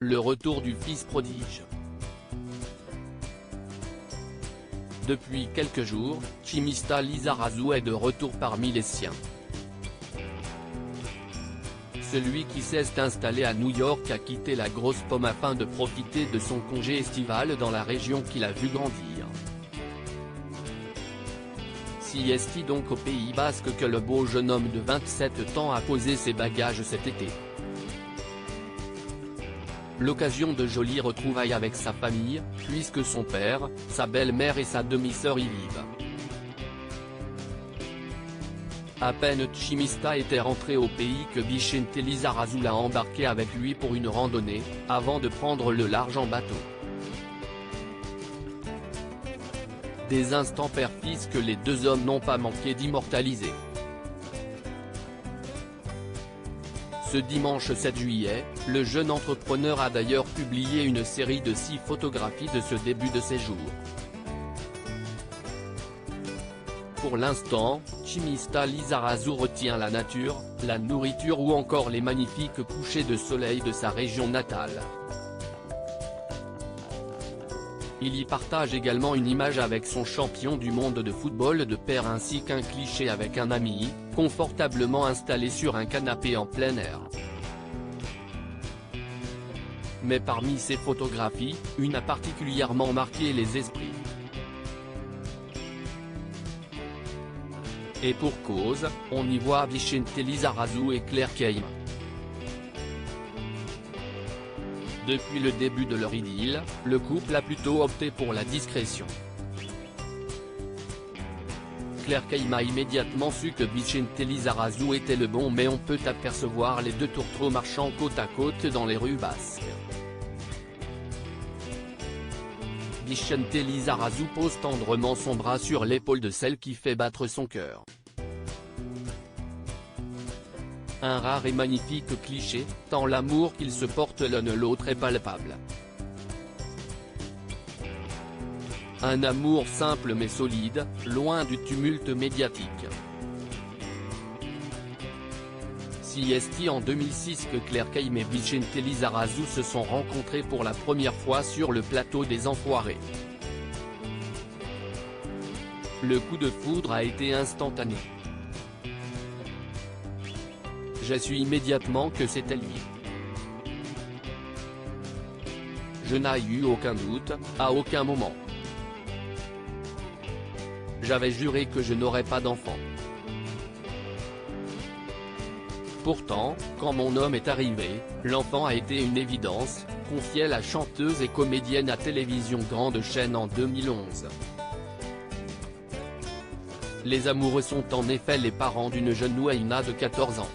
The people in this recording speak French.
Le retour du fils prodige. Depuis quelques jours, Chimista Lizarazu est de retour parmi les siens. Celui qui s'est installé à New York a quitté la grosse pomme afin de profiter de son congé estival dans la région qu'il a vu grandir. Si est donc au Pays Basque que le beau jeune homme de 27 ans a posé ses bagages cet été. L'occasion de jolies retrouvailles avec sa famille, puisque son père, sa belle-mère et sa demi-sœur y vivent. À peine Chimista était rentré au pays que Vicente Lizarazu l'a embarqué avec lui pour une randonnée, avant de prendre le large en bateau. Des instants père-fils que les deux hommes n'ont pas manqué d'immortaliser. Ce dimanche 7 juillet, le jeune entrepreneur a d'ailleurs publié une série de 6 photographies de ce début de séjour. Pour l'instant, Chimista Lizarazu retient la nature, la nourriture ou encore les magnifiques couchers de soleil de sa région natale. Il y partage également une image avec son champion du monde de football de père ainsi qu'un cliché avec un ami, confortablement installé sur un canapé en plein air. Mais parmi ces photographies, une a particulièrement marqué les esprits. Et pour cause, on y voit Vicente Lizarazu et Claire Keim. Depuis le début de leur idylle, le couple a plutôt opté pour la discrétion. Claire Keim a immédiatement su que Vicente Lizarazu était le bon, mais on peut apercevoir les deux tourtereaux marchant côte à côte dans les rues basques. Vicente Lizarazu pose tendrement son bras sur l'épaule de celle qui fait battre son cœur. Un rare et magnifique cliché, tant l'amour qu'ils se portent l'un l'autre est palpable. Un amour simple mais solide, loin du tumulte médiatique. Si est en 2006 que Claire Keim et Vicente Lizarazu se sont rencontrés pour la première fois sur le plateau des Enfoirés. Le coup de foudre a été instantané. J'ai su immédiatement que c'était lui. Je n'ai eu aucun doute, à aucun moment. J'avais juré que je n'aurais pas d'enfant. Pourtant, quand mon homme est arrivé, l'enfant a été une évidence, confiait la chanteuse et comédienne à télévision Grande Chaîne en 2011. Les amoureux sont en effet les parents d'une jeune Nouaïna de 14 ans.